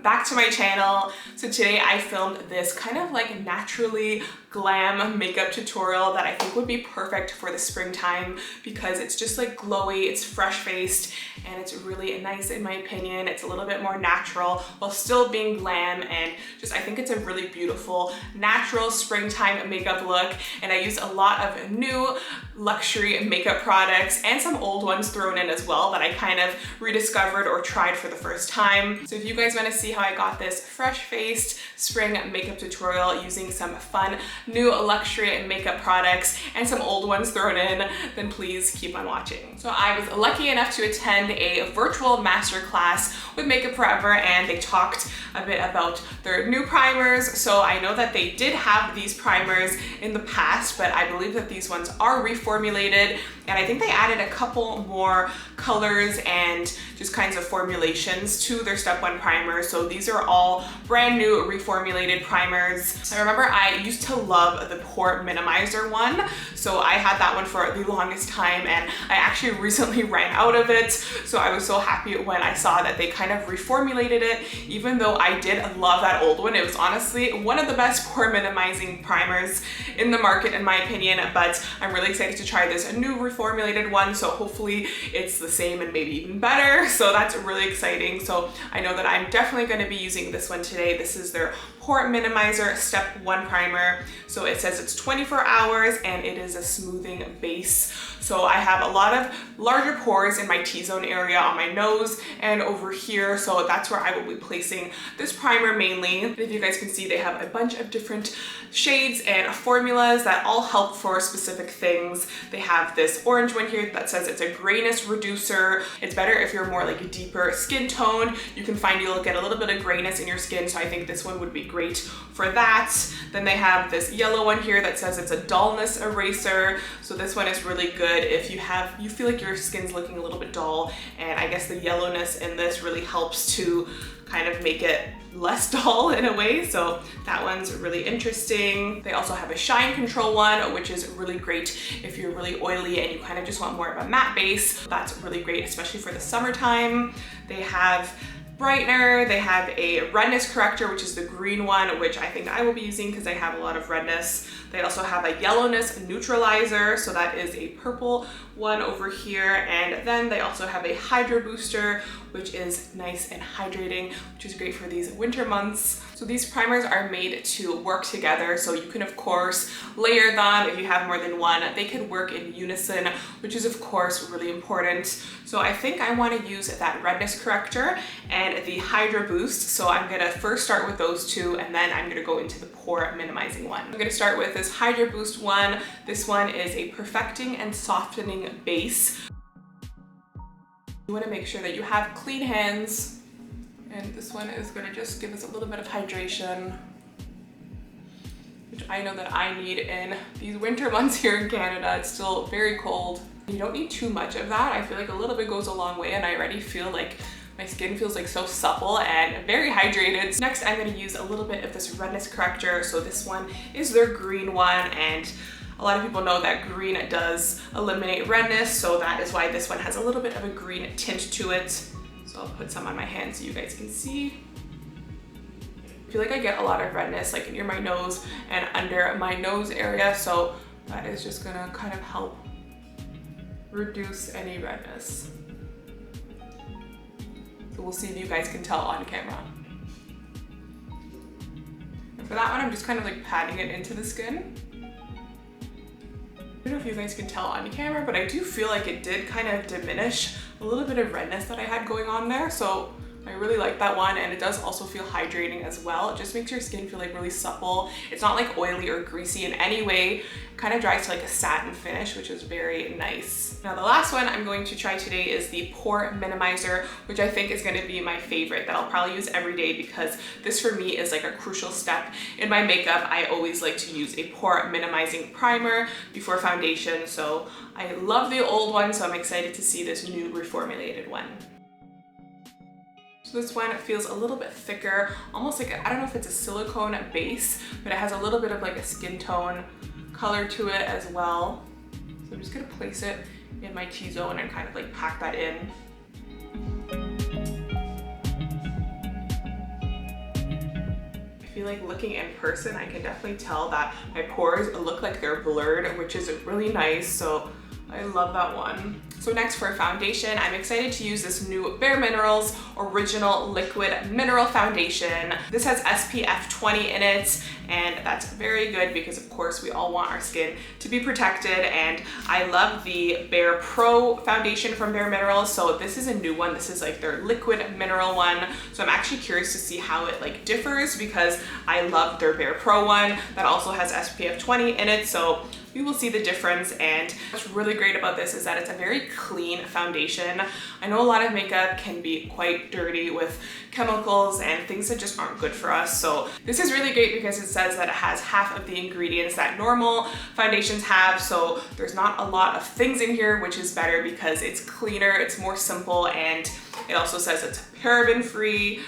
back to my channel. So today I filmed this kind of like naturally glam makeup tutorial that I think would be perfect for the springtime because it's just like glowy, it's fresh faced, and it's really nice in my opinion. It's a little bit more natural while still being glam, and just I think it's a really beautiful natural springtime makeup look. And I used a lot of new luxury makeup products and some old ones thrown in as well that I kind of rediscovered or tried for the first time. So if you guys want to see how I got this fresh faced spring makeup tutorial using some fun new luxury makeup products and some old ones thrown in, then please keep on watching. So I was lucky enough to attend a virtual masterclass with Makeup Forever, and they talked a bit about their new primers. So I know that they did have these primers in the past, but I believe that these ones are reformulated, and I think they added a couple more colors and just kinds of formulations to their Step 1 primer. So these are all brand new reformulated primers. I remember I used to love the Pore Minimizer one. So I had that one for the longest time, and I actually recently ran out of it. So I was so happy when I saw that they kind of reformulated it. Even though I did love that old one, it was honestly one of the best pore minimizing primers in the market in my opinion, but I'm really excited to try this new reformulated one. So hopefully it's the same and maybe even better. So that's really exciting. So I know that I'm definitely going to be using this one today. This is their Pore Minimizer Step 1 primer. So it says it's 24 hours and it is a smoothing base. So I have a lot of larger pores in my T-zone area on my nose and over here. So that's where I will be placing this primer mainly. And if you guys can see, they have a bunch of different shades and formulas that all help for specific things. They have this orange one here that says it's a grayness reducer. It's better if you're more like a deeper skin tone. You can find you'll get a little bit of grayness in your skin. So I think this one would be great for that. Then they have this yellow one here that says it's a dullness eraser. So this one is really good if you feel like your skin's looking a little bit dull, and I guess the yellowness in this really helps to kind of make it less dull in a way. So that one's really interesting. They also have a shine control one, which is really great if you're really oily and you kind of just want more of a matte base. That's really great, especially for the summertime. They have brightener, they have a redness corrector, which is the green one, which I think I will be using because I have a lot of redness. They also have a yellowness neutralizer, so that is a purple one over here. And then they also have a HYDRA booster, which is nice and hydrating, which is great for these winter months. So these primers are made to work together. So you can of course layer them if you have more than one. They could work in unison, which is of course really important. So I think I want to use that redness corrector and the HYDRA boost. So I'm gonna first start with those two, and then I'm gonna go into the pore minimizing one. I'm gonna start with this HYDRA boost one. This one is a perfecting and softening base. You want to make sure that you have clean hands, and this one is going to just give us a little bit of hydration, which I know that I need in these winter months here in Canada. It's still very cold. You don't need too much of that. I feel like a little bit goes a long way, and I already feel like my skin feels like so supple and very hydrated. Next, I'm going to use a little bit of this redness corrector. So this one is their green one, and a lot of people know that green does eliminate redness, so that is why this one has a little bit of a green tint to it. So I'll put some on my hand so you guys can see. I feel like I get a lot of redness like near my nose and under my nose area, so that is just gonna kind of help reduce any redness. So we'll see if you guys can tell on camera. And for that one, I'm just kind of like patting it into the skin. I don't know if you guys can tell on camera, but I do feel like it did kind of diminish a little bit of redness that I had going on there. So I really like that one, and it does also feel hydrating as well. It just makes your skin feel like really supple. It's not like oily or greasy in any way. It kind of dries to like a satin finish, which is very nice. Now the last one I'm going to try today is the Pore Minimizer, which I think is going to be my favorite that I'll probably use every day because this for me is like a crucial step in my makeup. I always like to use a pore minimizing primer before foundation. So I love the old one, so I'm excited to see this new reformulated one. So this one feels a little bit thicker, almost like, I don't know if it's a silicone base, but it has a little bit of like a skin tone color to it as well. So I'm just gonna place it in my T-zone and kind of like pack that in. feel like looking in person, I can definitely tell that my pores look like they're blurred, which is really nice. So I love that one. So next for foundation, I'm excited to use this new bareMINERALS Original Liquid Mineral Foundation. This has SPF 20 in it, and that's very good because of course we all want our skin to be protected, and I love the Bare Pro foundation from bareMINERALS. So this is a new one. This is like their liquid mineral one. So I'm actually curious to see how it like differs because I love their Bare Pro one that also has SPF 20 in it. So we will see the difference, and what's really great about this is that it's a very clean foundation. I know a lot of makeup can be quite dirty with chemicals and things that just aren't good for us. So this is really great because it says that it has half of the ingredients that normal foundations have. So there's not a lot of things in here, which is better because it's cleaner, it's more simple, and it also says it's paraben-free,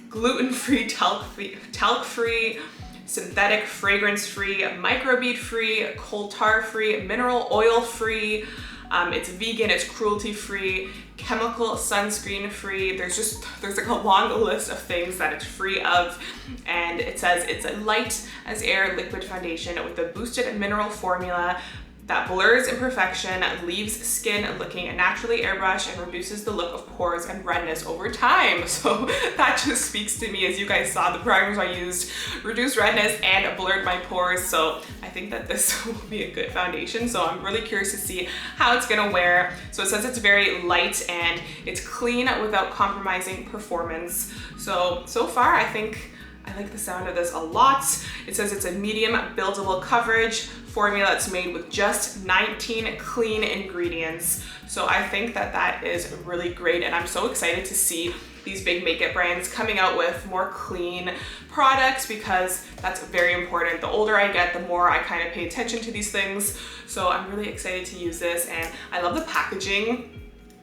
gluten-free, talc-free, synthetic, fragrance-free, microbead-free, coal tar-free, mineral oil-free. It's vegan, it's cruelty-free, chemical sunscreen-free. There's like a long list of things that it's free of. And it says it's a light as air liquid foundation with a boosted mineral formula that blurs imperfection, leaves skin looking naturally airbrushed, and reduces the look of pores and redness over time. So that just speaks to me. As you guys saw, the primers I used reduced redness and blurred my pores. So I think that this will be a good foundation. So I'm really curious to see how it's gonna wear. So it says it's very light and it's clean without compromising performance. So far I think I like the sound of this a lot. It says it's a medium buildable coverage formula that's made with just 19 clean ingredients. So I think that that is really great, and I'm so excited to see these big makeup brands coming out with more clean products because that's very important. The older I get, the more I kind of pay attention to these things. So I'm really excited to use this, and I love the packaging.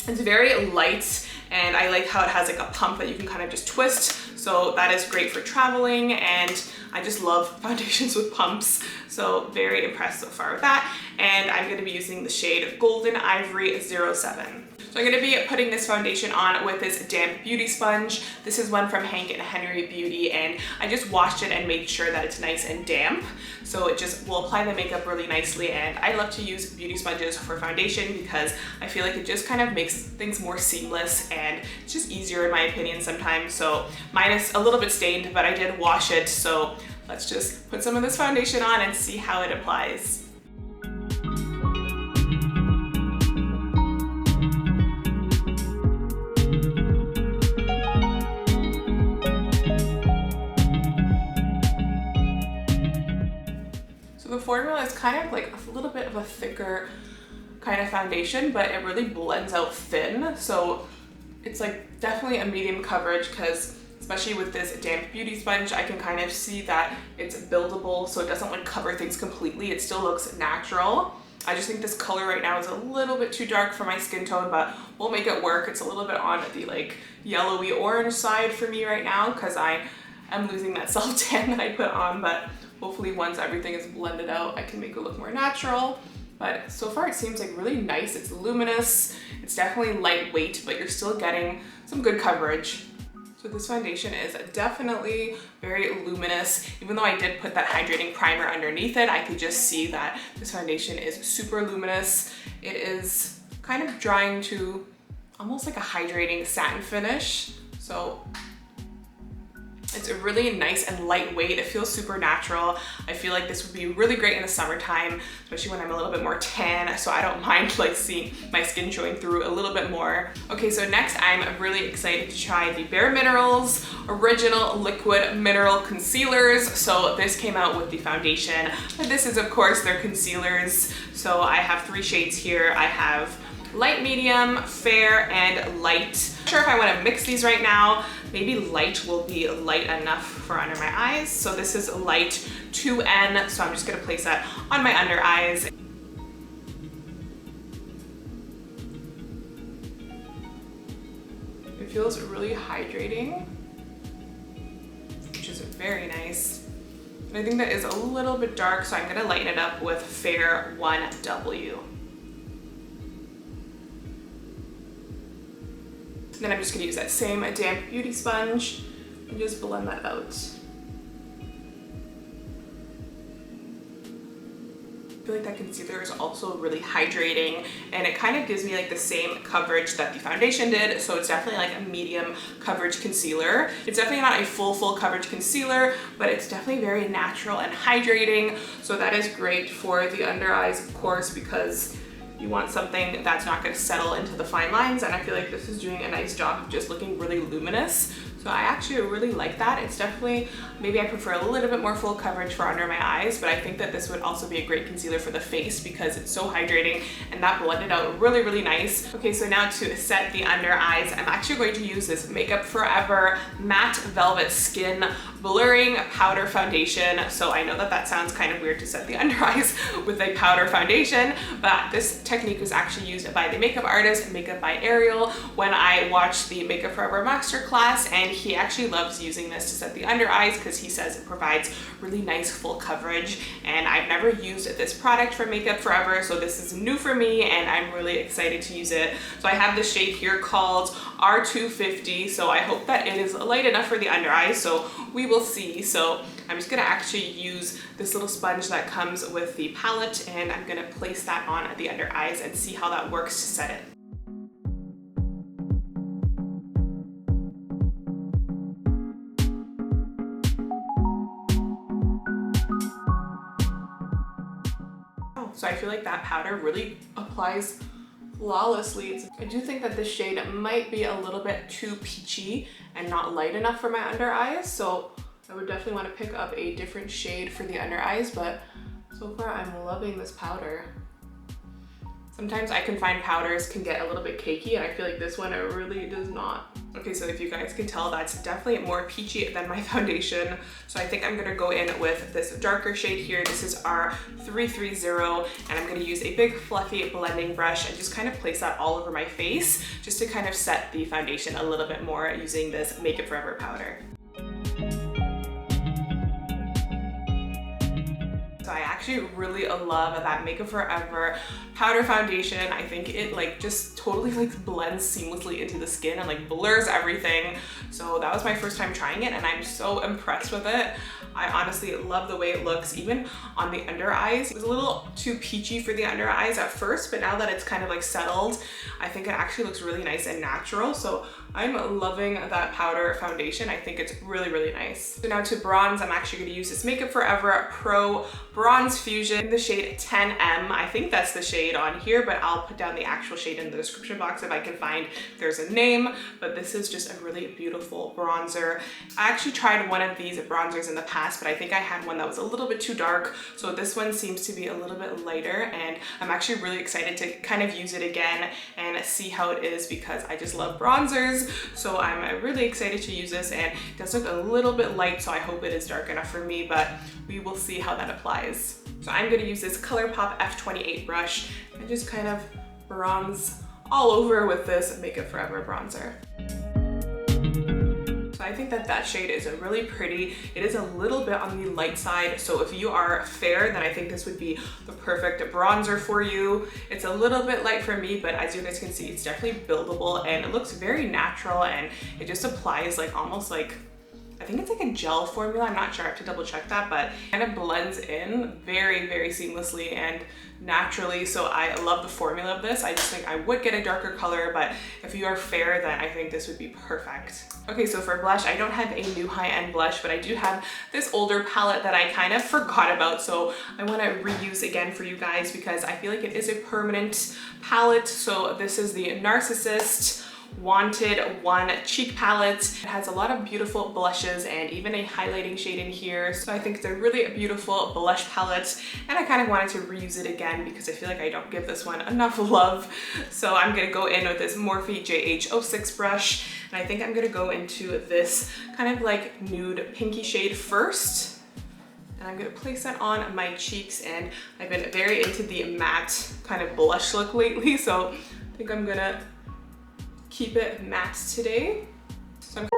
It's very light, and I like how it has like a pump that you can kind of just twist. So that is great for traveling, and I just love foundations with pumps. So very impressed so far with that. And I'm gonna be using the shade Golden Ivory 07. So I'm gonna be putting this foundation on with this damp beauty sponge. This is one from Hank and Henry Beauty, and I just washed it and made sure that it's nice and damp. So it just will apply the makeup really nicely, and I love to use beauty sponges for foundation because I feel like it just kind of makes things more seamless, and it's just easier in my opinion sometimes. So mine is a little bit stained, but I did wash it. So let's just put some of this foundation on and see how it applies. So the formula is kind of like a little bit of a thicker kind of foundation, but it really blends out thin. So it's like definitely a medium coverage because especially with this damp beauty sponge, I can kind of see that it's buildable, so it doesn't like cover things completely. It still looks natural. I just think this color right now is a little bit too dark for my skin tone, but we'll make it work. It's a little bit on the like yellowy orange side for me right now because I am losing that self-tan that I put on, but hopefully once everything is blended out, I can make it look more natural. But so far it seems like really nice. It's luminous, it's definitely lightweight, but you're still getting some good coverage. So this foundation is definitely very luminous. Even though I did put that hydrating primer underneath it, I could just see that this foundation is super luminous. It is kind of drying to almost like a hydrating satin finish. So it's really nice and lightweight. It feels super natural. I feel like this would be really great in the summertime, especially when I'm a little bit more tan, so I don't mind like seeing my skin showing through a little bit more. Okay, so next I'm really excited to try the bareMINERALS Original Liquid Mineral Concealers. So this came out with the foundation, but this is of course their concealers. So I have 3 shades here. I have light, medium, fair, and light. I'm not sure if I want to mix these right now. Maybe light will be light enough for under my eyes. So this is light 2N, so I'm just gonna place that on my under eyes. It feels really hydrating, which is very nice. And I think that is a little bit dark, so I'm gonna lighten it up with Fair 1W. Then I'm just gonna use that same damp beauty sponge and just blend that out. I feel like that concealer is also really hydrating, and it kind of gives me like the same coverage that the foundation did. So it's definitely like a medium coverage concealer. It's definitely not a full coverage concealer, but it's definitely very natural and hydrating. So that is great for the under eyes, of course, because you want something that's not going to settle into the fine lines, and I feel like this is doing a nice job of just looking really luminous. So I actually really like that. It's definitely, maybe I prefer a little bit more full coverage for under my eyes, but I think that this would also be a great concealer for the face because it's so hydrating, and that blended out really nice. Okay, so now to set the under eyes, I'm actually going to use this Makeup Forever Matte Velvet Skin Blurring Powder Foundation. So I know that that sounds kind of weird to set the under eyes with a powder foundation, but this technique was actually used by the makeup artist Makeup by Ariel when I watched the Makeup Forever masterclass, and he actually loves using this to set the under eyes because he says it provides really nice full coverage, and I've never used this product from Makeup Forever, so this is new for me and I'm really excited to use it. So I have this shade here called R250, so I hope that it is light enough for the under eyes, so we will see. So I'm just gonna actually use this little sponge that comes with the palette, and I'm gonna place that on the under eyes and see how that works to set it. So I feel like that powder really applies flawlessly. I do think that this shade might be a little bit too peachy and not light enough for my under eyes, so I would definitely want to pick up a different shade for the under eyes, but so far I'm loving this powder. Sometimes I can find powders can get a little bit cakey, and I feel like this one it really does not. Okay, so if you guys can tell, that's definitely more peachy than my foundation. So I think I'm gonna go in with this darker shade here. This is R330, and I'm gonna use a big fluffy blending brush and just kind of place that all over my face just to kind of set the foundation a little bit more using this Makeup Forever powder. So I actually really love that Makeup Forever powder foundation. I think it like just totally like blends seamlessly into the skin and like blurs everything. So that was my first time trying it, and I'm so impressed with it. I honestly love the way it looks, even on the under eyes. It was a little too peachy for the under eyes at first, but now that it's kind of like settled, I think it actually looks really nice and natural. So I'm loving that powder foundation. I think it's really nice. So now to bronze, I'm actually going to use this Makeup Forever Pro Bronze Fusion in the shade 10M. I think that's the shade on here, but I'll put down the actual shade in the description box if I can find there's a name. But this is just a really beautiful bronzer. I actually tried one of these bronzers in the past, but I think I had one that was a little bit too dark. So this one seems to be a little bit lighter, and I'm actually really excited to kind of use it again and see how it is because I just love bronzers. So I'm really excited to use this, and it does look a little bit light, so I hope it is dark enough for me, but we will see how that applies. So I'm going to use this ColourPop F28 brush and just kind of bronze all over with this Makeup Forever bronzer. So I think that that shade is really pretty. It is a little bit on the light side, so if you are fair, then I think this would be the perfect bronzer for you. It's a little bit light for me, but as you guys can see, it's definitely buildable, and it looks very natural, and it just applies like almost like, I think it's like a gel formula. I'm not sure, I have to double check that, but it kind of blends in very seamlessly and naturally. So I love the formula of this. I just think I would get a darker color, but if you are fair, then I think this would be perfect. Okay, so for blush, I don't have a new high-end blush, but I do have this older palette that I kind of forgot about. So I want to reuse again for you guys because I feel like it is a permanent palette. So this is the Narcissist Wanted One cheek palette. It has a lot of beautiful blushes and even a highlighting shade in here. So I think it's a really beautiful blush palette, and I kind of wanted to reuse it again because I feel like I don't give this one enough love. So I'm gonna go in with this Morphe JH06 brush, and I think I'm gonna go into this kind of like nude pinky shade first. And I'm gonna place that on my cheeks, and I've been very into the matte kind of blush look lately, so I think I'm gonna keep it matte today. So I'm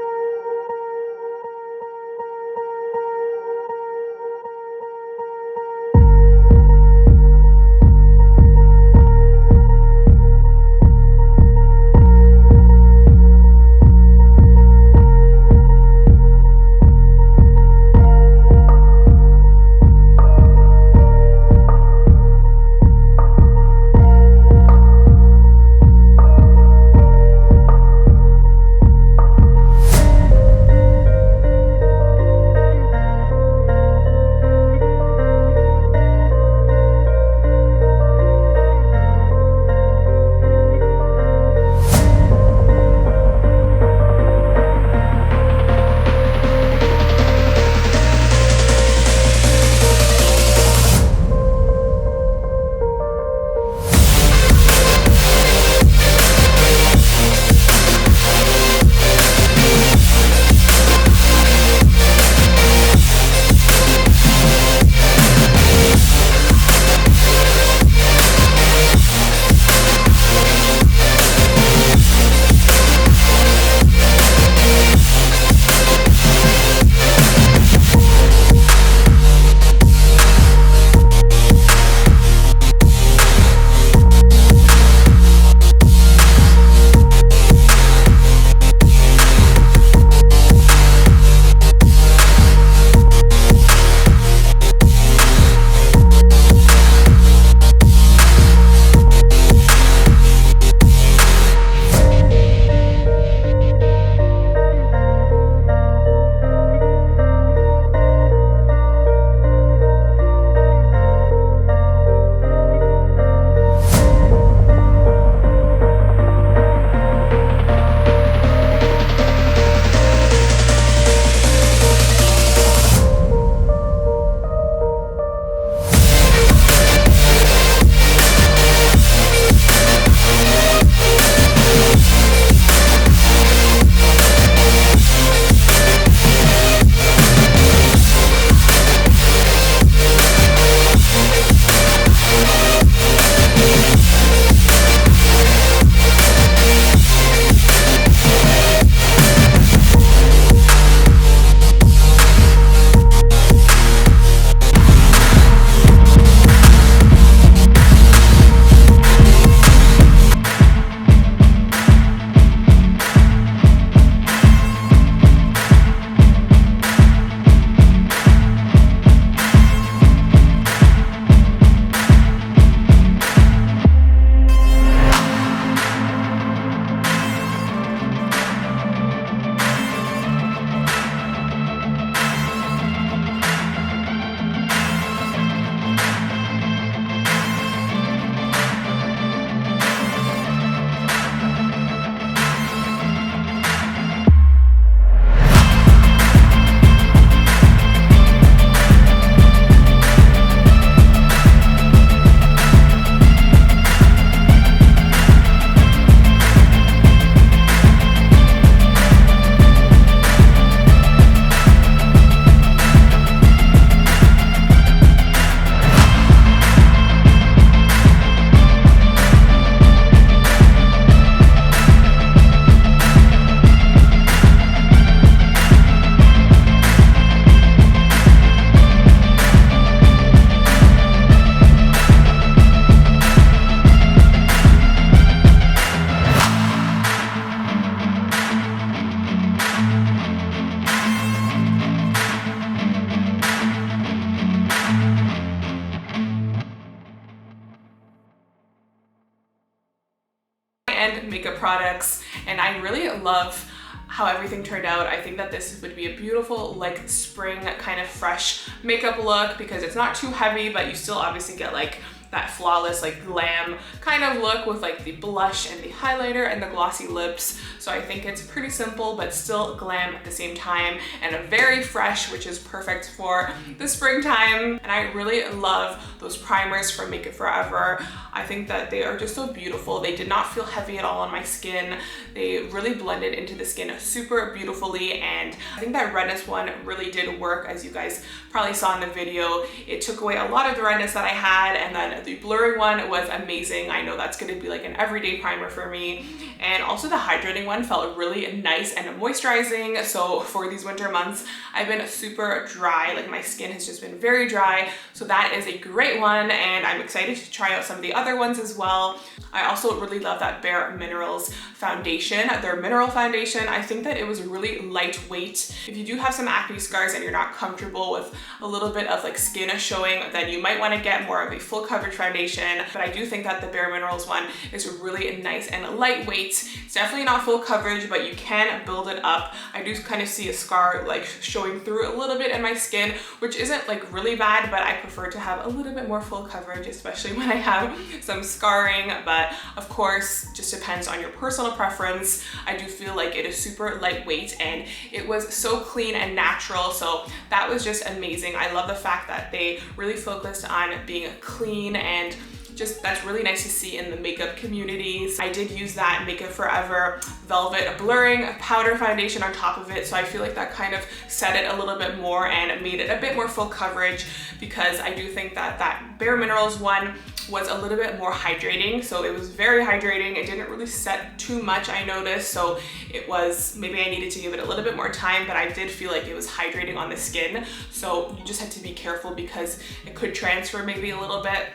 high-end makeup products, and I really love how everything turned out. I think that this would be a beautiful like spring kind of fresh makeup look because it's not too heavy, but you still obviously get like that flawless like glam kind of look with like the blush and the highlighter and the glossy lips. So I think it's pretty simple but still glam at the same time, and a very fresh, which is perfect for the springtime. And I really love those primers from Make It Forever. I think that they are just so beautiful. They did not feel heavy at all on my skin. They really blended into the skin super beautifully, and I think that redness one really did work, as you guys probably saw in the video. It took away a lot of the redness that I had, and then the blurring one was amazing. I know that's going to be like an everyday primer for me. And also the hydrating one felt really nice and moisturizing. So for these winter months, I've been super dry. Like my skin has just been very dry. So that is a great one, and I'm excited to try out some of the other ones as well. I also really love that bareMINERALS foundation, their mineral foundation. I think that it was really lightweight. If you do have some acne scars and you're not comfortable with a little bit of like skin showing, then you might want to get more of a full coverage foundation. But I do think that the bareMINERALS one is really nice and lightweight. It's definitely not full coverage, but you can build it up. I do kind of see a scar like showing through a little bit in my skin, which isn't like really bad, but I prefer to have a little bit more full coverage, especially when I have some scarring. But of course, just depends on your personal preference. I do feel like it is super lightweight, and it was so clean and natural. So that was just amazing. I love the fact that they really focused on being clean, and just that's really nice to see in the makeup communities. I did use that Make It Forever Velvet Blurring Powder Foundation on top of it, so I feel like that kind of set it a little bit more and made it a bit more full coverage, because I do think that that bareMINERALS one was a little bit more hydrating. So it was very hydrating. It didn't really set too much, I noticed. So it was, maybe I needed to give it a little bit more time, but I did feel like it was hydrating on the skin. So you just have to be careful because it could transfer maybe a little bit.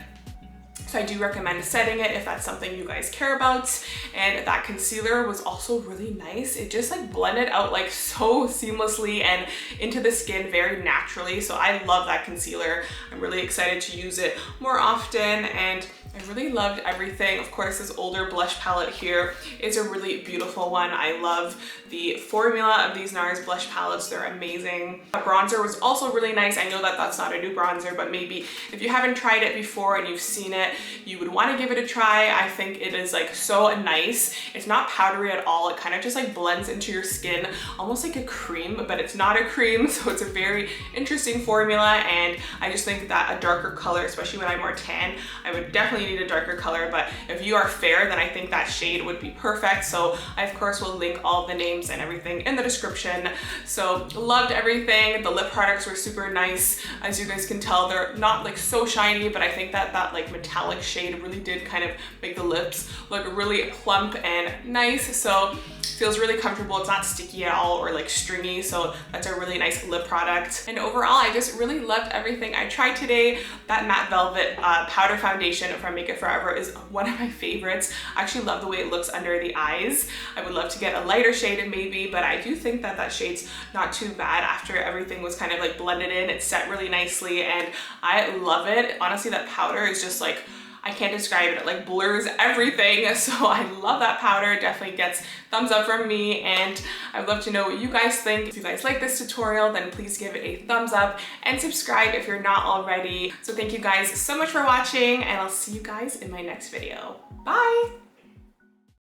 So I do recommend setting it if that's something you guys care about. And that concealer was also really nice. It just like blended out like so seamlessly and into the skin very naturally. So I love that concealer. I'm really excited to use it more often, and I really loved everything. Of course, this older blush palette here is a really beautiful one. I love the formula of these NARS blush palettes. They're amazing. The bronzer was also really nice. I know that that's not a new bronzer, but maybe if you haven't tried it before and you've seen it, you would want to give it a try. I think it is like so nice. It's not powdery at all. It kind of just like blends into your skin, almost like a cream, but it's not a cream. So it's a very interesting formula, and I just think that a darker color, especially when I'm more tan, I would definitely need a darker color. But if you are fair, then I think that shade would be perfect. So I of course will link all the names and everything in the description. So loved everything. The lip products were super nice. As you guys can tell, they're not like so shiny, but I think that that like metallic shade really did kind of make the lips look really plump and nice. So feels really comfortable. It's not sticky at all or like stringy, so that's a really nice lip product. And overall, I just really loved everything I tried today. That matte velvet powder foundation from Make It Forever is one of my favorites. I actually love the way it looks under the eyes. I would love to get a lighter shade maybe, but I do think that that shade's not too bad after everything was kind of like blended in. It's set really nicely, and I love it. Honestly, that powder is just like, I can't describe it. It like blurs everything. So I love that powder. It definitely gets thumbs up from me, and I'd love to know what you guys think. If you guys like this tutorial, then please give it a thumbs up and subscribe if you're not already. So thank you guys so much for watching, and I'll see you guys in my next video. Bye.